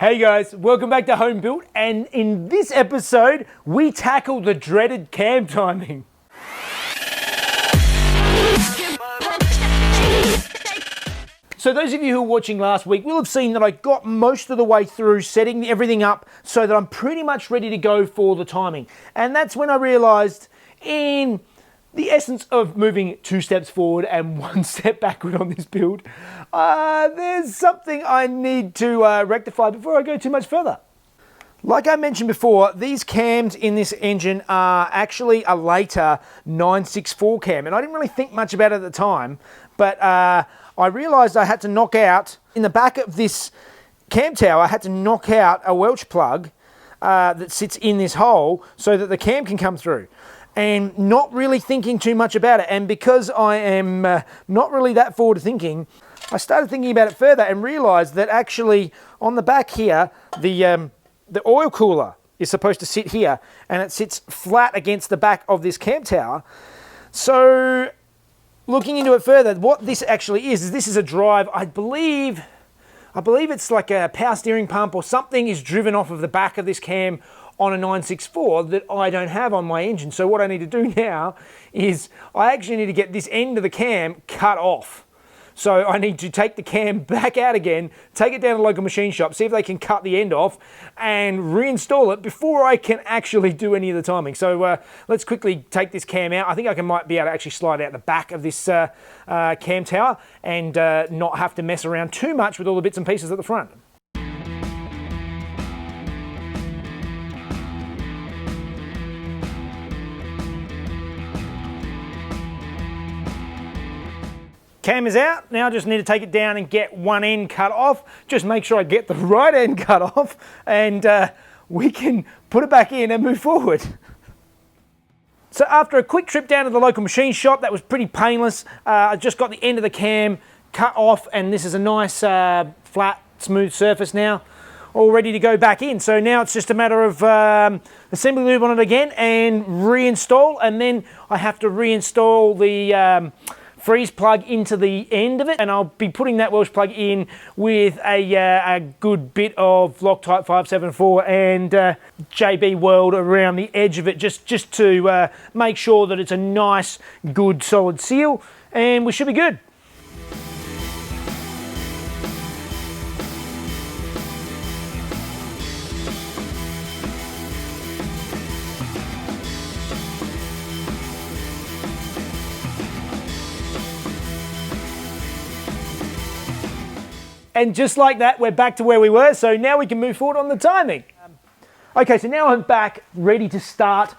Hey guys, welcome back to Home Build, and in this episode, we tackle the dreaded cam timing. So those of you who were watching last week will have seen that I got most of the way through setting everything up so that I'm pretty much ready to go for the timing. And that's when I realized, in the essence of moving 2 steps forward and 1 step backward on this build, there's something I need to rectify before I go too much further. Like I mentioned before, these cams in this engine are actually a later 964 cam, and I didn't really think much about it at the time, but I realized I had to knock out, in the back of this cam tower, I had to knock out a Welch plug that sits in this hole so that the cam can come through. And not really thinking too much about it, and because I am not really that forward thinking, I started thinking about it further and realized that actually on the back here, the oil cooler is supposed to sit here, and it sits flat against the back of this cam tower. So looking into it further, what this actually is this is a drive, I believe it's like a power steering pump or something is driven off of the back of this cam on a 964 that I don't have on my engine. So what I need to do now is I actually need to get this end of the cam cut off. So I need to take the cam back out again, take it down to the local machine shop, see if they can cut the end off and reinstall it before I can actually do any of the timing. So let's quickly take this cam out. I think I might be able to actually slide out the back of this cam tower and not have to mess around too much with all the bits and pieces at the front. Cam is out. Now I just need to take it down and get one end cut off. Just make sure I get the right end cut off, and we can put it back in and move forward. So after a quick trip down to the local machine shop, that was pretty painless. I just got the end of the cam cut off, and this is a nice flat, smooth surface now, all ready to go back in. So now it's just a matter of assembly lube on it again and reinstall, and then I have to reinstall the freeze plug into the end of it, and I'll be putting that Welch plug in with a good bit of Loctite 574 and JB weld around the edge of it, just to make sure that it's a nice, good, solid seal, and we should be good. And just like that, we're back to where we were, so now we can move forward on the timing. Okay, so now I'm back, ready to start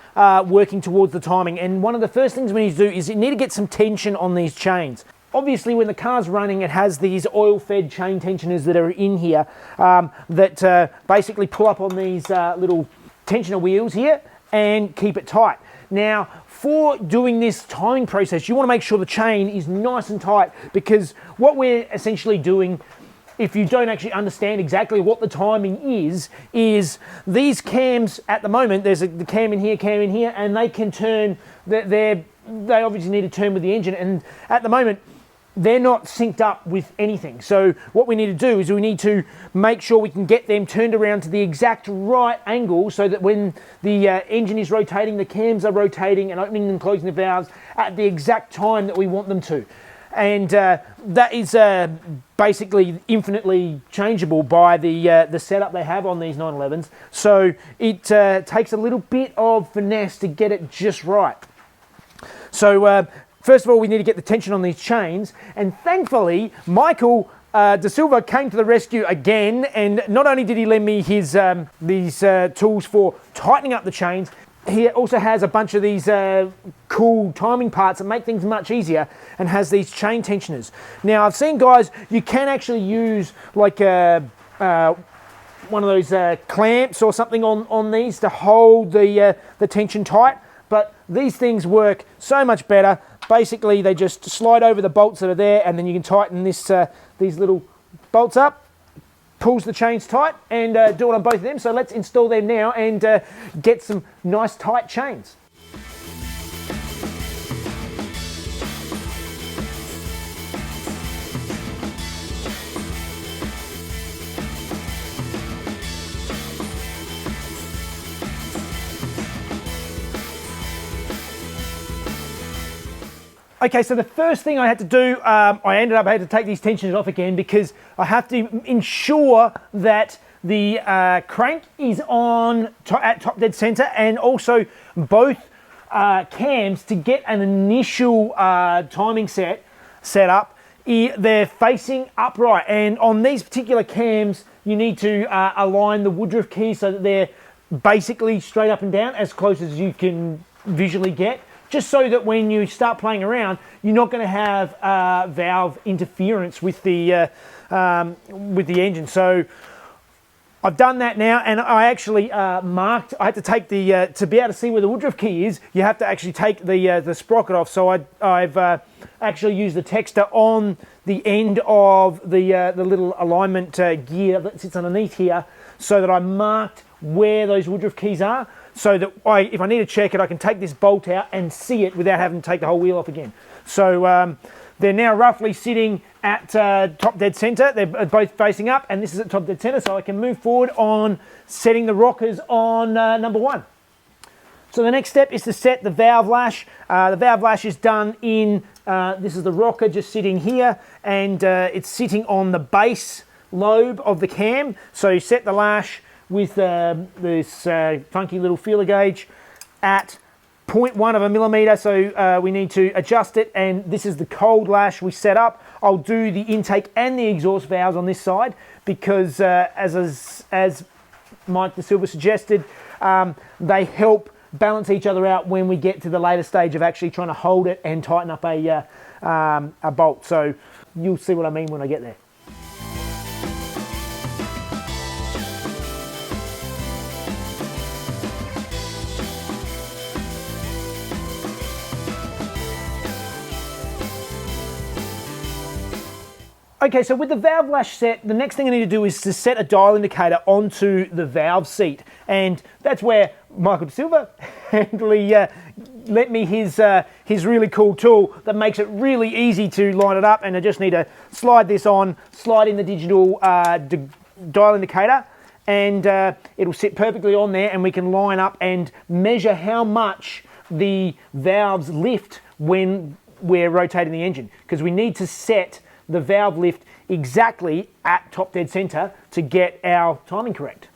working towards the timing, and one of the first things we need to do is you need to get some tension on these chains. Obviously, when the car's running, it has these oil-fed chain tensioners that are in here that basically pull up on these little tensioner wheels here and keep it tight. Now, for doing this timing process, you want to make sure the chain is nice and tight, because what we're essentially doing, if you don't actually understand exactly what the timing is these cams at the moment, there's the cam in here, and they can turn, they obviously need to turn with the engine, and at the moment, they're not synced up with anything. So what we need to do is we need to make sure we can get them turned around to the exact right angle so that when the engine is rotating, the cams are rotating and opening and closing the valves at the exact time that we want them to. And that is basically infinitely changeable by the setup they have on these 911s. So it takes a little bit of finesse to get it just right. So first of all, we need to get the tension on these chains, and thankfully Michael De Silva came to the rescue again, and not only did he lend me his these tools for tightening up the chains, he also has a bunch of these cool timing parts that make things much easier, and has these chain tensioners. Now, I've seen guys, you can actually use like one of those clamps or something on these to hold the tension tight, but these things work so much better. Basically, they just slide over the bolts that are there, and then you can tighten this these little bolts up, pulls the chains tight, and do it on both of them. So let's install them now and get some nice tight chains. Okay, so the first thing I had to do, I ended up having to take these tensioners off again because I have to ensure that the crank is on at top dead center, and also both cams, to get an initial timing set up, they're facing upright. And on these particular cams, you need to align the Woodruff keys so that they're basically straight up and down, as close as you can visually get, just so that when you start playing around, you're not going to have valve interference with the engine. So I've done that now, and I actually marked. I had to take the to be able to see where the Woodruff key is. You have to actually take the sprocket off. So I've actually used the texter on the end of the little alignment gear that sits underneath here, so that I marked where those Woodruff keys are, so that if I need to check it, I can take this bolt out and see it without having to take the whole wheel off again. So they're now roughly sitting at top dead center. They're both facing up, and this is at top dead center, so I can move forward on setting the rockers on number 1. So the next step is to set the valve lash. The valve lash is done in, this is the rocker just sitting here, and it's sitting on the base lobe of the cam. So you set the lash with this funky little feeler gauge at 0.1 of a millimeter, so we need to adjust it, and this is the cold lash we set up. I'll do the intake and the exhaust valves on this side because as Mike De Silva suggested, they help balance each other out when we get to the later stage of actually trying to hold it and tighten up a bolt. So you'll see what I mean when I get there. Okay, so with the valve lash set, the next thing I need to do is to set a dial indicator onto the valve seat. And that's where Michael De Silva handily lent me his really cool tool that makes it really easy to line it up. And I just need to slide this on, slide in the digital dial indicator, and it'll sit perfectly on there, and we can line up and measure how much the valves lift when we're rotating the engine, because we need to set the valve lift exactly at top dead center to get our timing correct.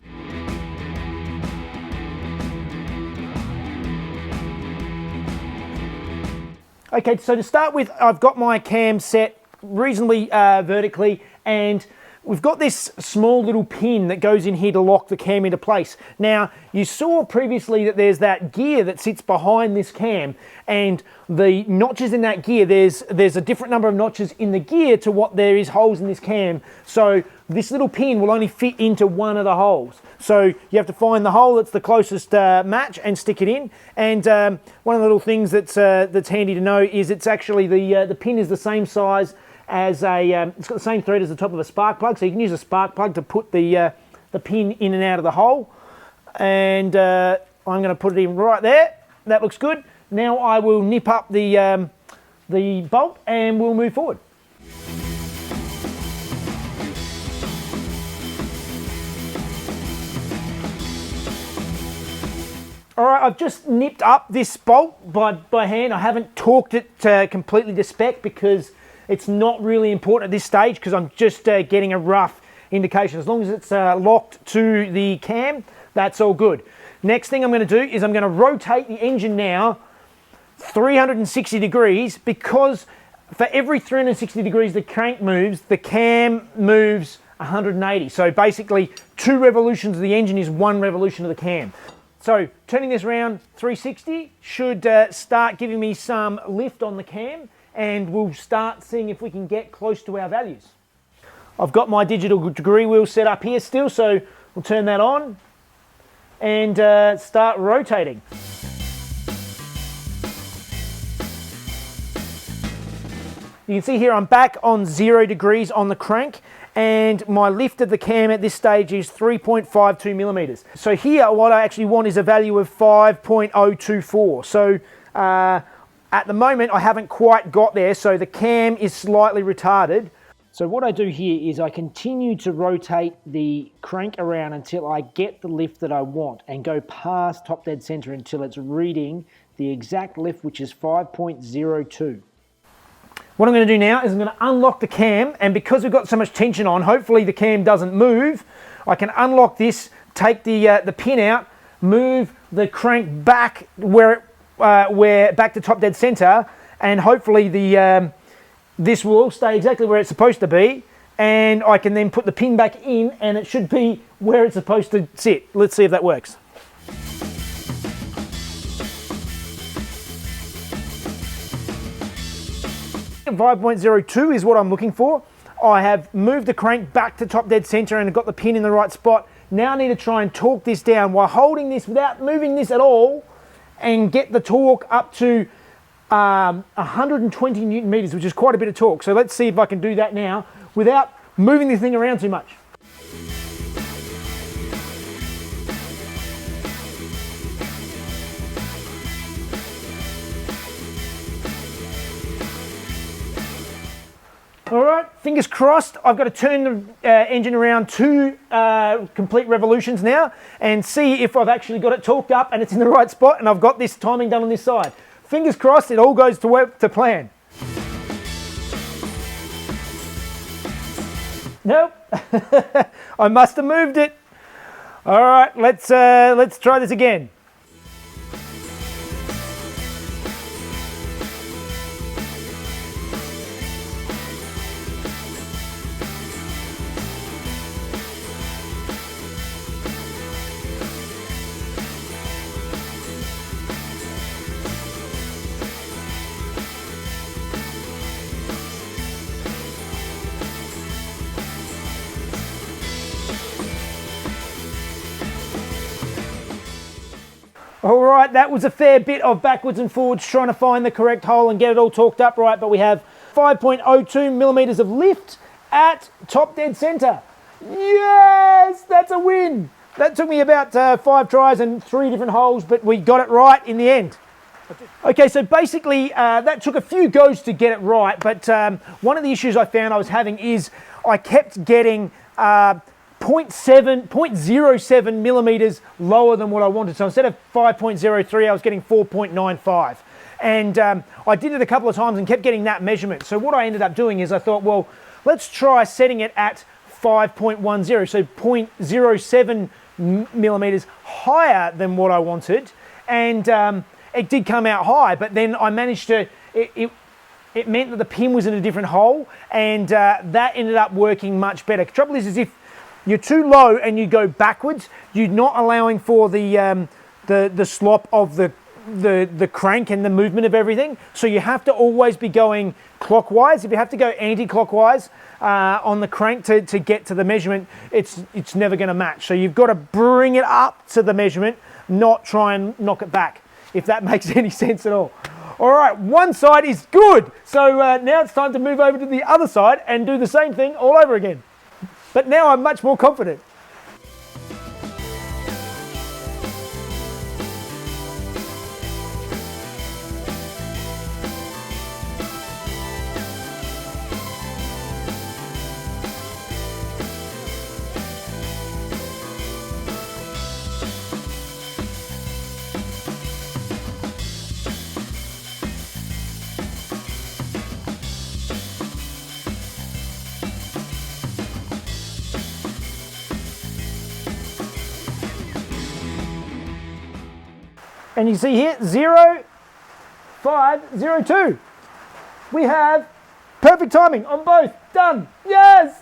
Okay, so to start with, I've got my cam set reasonably vertically, and we've got this small little pin that goes in here to lock the cam into place. Now, you saw previously that there's that gear that sits behind this cam, and the notches in that gear, there's a different number of notches in the gear to what there is holes in this cam. So this little pin will only fit into one of the holes. So you have to find the hole that's the closest match and stick it in. And one of the little things that's handy to know is it's actually the pin is the same size as it's got the same thread as the top of a spark plug, so you can use a spark plug to put the pin in and out of the hole. And I'm going to put it in right there. That looks good. Now I will nip up the bolt and we'll move forward. All right, I've just nipped up this bolt by hand. I haven't torqued it completely to spec because it's not really important at this stage, because I'm just getting a rough indication. As long as it's locked to the cam, that's all good. Next thing I'm going to do is I'm going to rotate the engine now 360 degrees, because for every 360 degrees the crank moves, the cam moves 180. So basically 2 revolutions of the engine is 1 revolution of the cam. So turning this around 360 should start giving me some lift on the cam, and we'll start seeing if we can get close to our values. I've got my digital degree wheel set up here still, so we'll turn that on and start rotating. You can see here I'm back on 0 degrees on the crank, and my lift of the cam at this stage is 3.52 millimeters. So here what I actually want is a value of 5.024. So at the moment I haven't quite got there, so the cam is slightly retarded. So what I do here is I continue to rotate the crank around until I get the lift that I want, and go past top dead center until it's reading the exact lift, which is 5.02. What I'm going to do now is I'm going to unlock the cam, and because we've got so much tension on, hopefully the cam doesn't move. I can unlock this, take the pin out, move the crank back where back to top dead center, and hopefully this will all stay exactly where it's supposed to be, and I can then put the pin back in, and it should be where it's supposed to sit. Let's see if that works. 5.02 is what I'm looking for. I have moved the crank back to top dead center and got the pin in the right spot. Now I need to try and torque this down while holding this without moving this at all, and get the torque up to 120 Newton meters, which is quite a bit of torque. So let's see if I can do that now without moving this thing around too much. All right, fingers crossed. I've got to turn the engine around 2 complete revolutions now and see if I've actually got it torqued up and it's in the right spot, and I've got this timing done on this side. Fingers crossed it all goes to plan. Nope, I must have moved it. All right, let's try this again. All right, that was a fair bit of backwards and forwards trying to find the correct hole and get it all torqued up right, but we have 5.02 millimeters of lift at top dead center. Yes, that's a win. That took me about 5 tries and 3 different holes, but we got it right in the end. Okay, so basically that took a few goes to get it right, but one of the issues I found I was having is I kept getting 0.07 millimeters lower than what I wanted. So instead of 5.03, I was getting 4.95. And I did it a couple of times and kept getting that measurement. So what I ended up doing is I thought, well, let's try setting it at 5.10, so 0.07 millimeters higher than what I wanted. And it did come out high, but then I managed to, it meant that the pin was in a different hole, and that ended up working much better. The trouble is if you're too low and you go backwards, you're not allowing for the slop of the crank and the movement of everything. So you have to always be going clockwise. If you have to go anti-clockwise on the crank to get to the measurement, it's never going to match. So you've got to bring it up to the measurement, not try and knock it back, if that makes any sense at all. All right, one side is good. So now it's time to move over to the other side and do the same thing all over again. But now I'm much more confident. And you see here, 0, 5, 0, 2. We have perfect timing on both. Done. Yes!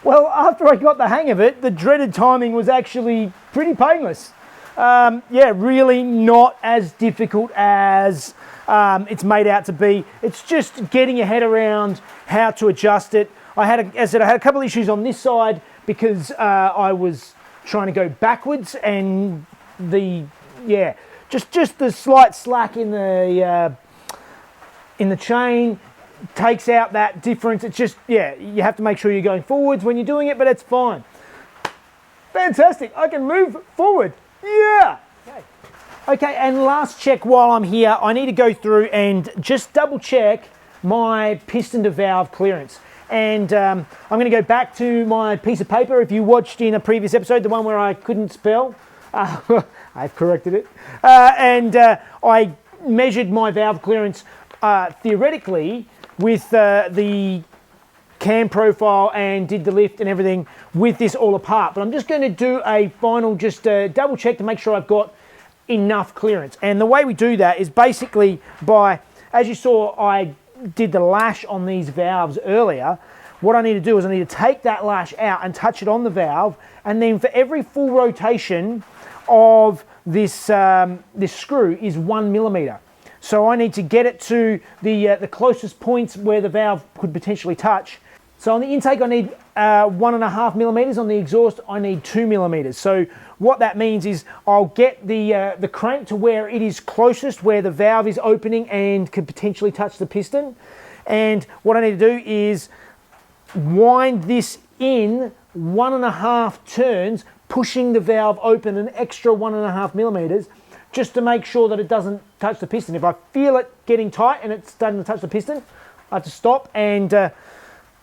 Well, after I got the hang of it, the dreaded timing was actually pretty painless. Yeah, really not as difficult as it's made out to be. It's just getting your head around how to adjust it. I had a couple of issues on this side because I was trying to go backwards, and just the slight slack in the chain takes out that difference. It's just, you have to make sure you're going forwards when you're doing it, but it's fine. Fantastic, I can move forward. Yeah. Okay, and last check while I'm here, I need to go through and just double check my piston to valve clearance. And I'm going to go back to my piece of paper. If you watched in a previous episode, the one where I couldn't spell, I've corrected it. And I measured my valve clearance theoretically with the cam profile and did the lift and everything with this all apart. But I'm just going to do a final double check to make sure I've got enough clearance. And the way we do that is basically by, as you saw, I did the lash on these valves earlier. What I need to do is I need to take that lash out and touch it on the valve, and then for every full rotation of this this screw is 1 millimeter. So I need to get it to the closest points where the valve could potentially touch. So on the intake I need 1.5 millimeters. On the exhaust I need 2 millimeters. So what that means is I'll get the crank to where it is closest, where the valve is opening and could potentially touch the piston. And what I need to do is wind this in 1.5 turns, pushing the valve open an extra 1.5 millimeters, just to make sure that it doesn't touch the piston. If I feel it getting tight and it's starting to touch the piston, I have to stop, and then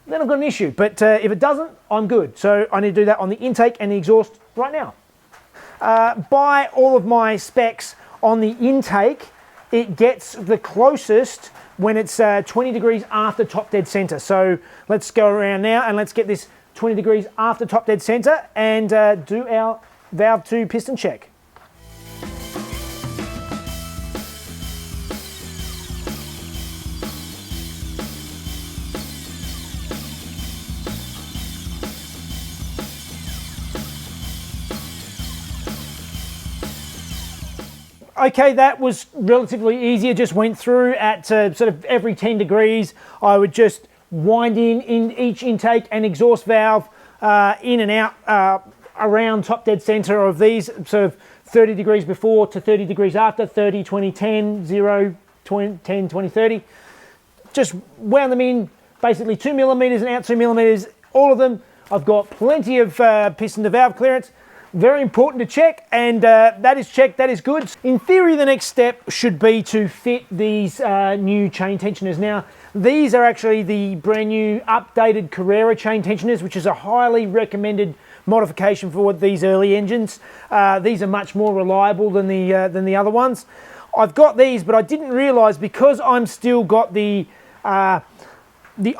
I've got an issue. But if it doesn't, I'm good. So I need to do that on the intake and the exhaust right now. By all of my specs on the intake, it gets the closest when it's 20 degrees after top dead center. So let's go around now and let's get this 20 degrees after top dead center and do our valve to piston check. Okay, that was relatively easy. It just went through at sort of every 10 degrees. I would just wind in each intake and exhaust valve in and out around top dead center of these, sort of 30 degrees before to 30 degrees after, 30, 20, 10, 0, 20, 10, 20, 30. Just wound them in, basically 2 millimeters and out 2 millimeters, all of them. I've got plenty of piston to valve clearance. Very important to check, and that is checked, that is good. In theory, the next step should be to fit these new chain tensioners. Now, these are actually the brand new updated Carrera chain tensioners, which is a highly recommended modification for these early engines. These are much more reliable than the other ones. I've got these, but I didn't realize, because I'm still got the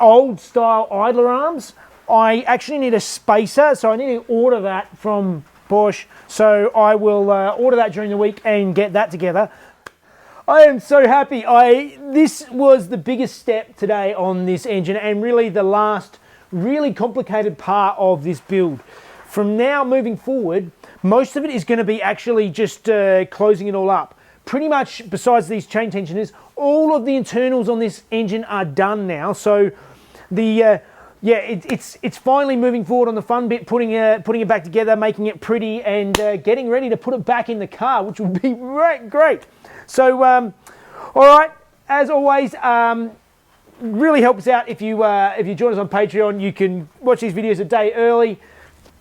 old style idler arms, I actually need a spacer, so I need to order that from Bosch. So I will order that during the week and get that together. I am so happy. This was the biggest step today on this engine, and really the last really complicated part of this build. From now moving forward, most of it is going to be actually just closing it all up. Pretty much, besides these chain tensioners, all of the internals on this engine are done now. So the it's finally moving forward on the fun bit, putting it back together, making it pretty, and getting ready to put it back in the car, which would be great. So, all right, as always, really helps out if you join us on Patreon. You can watch these videos a day early,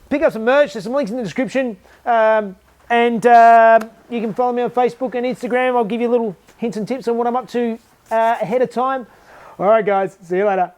pick up some merch. There's some links in the description, and you can follow me on Facebook and Instagram. I'll give you little hints and tips on what I'm up to ahead of time. All right, guys, see you later.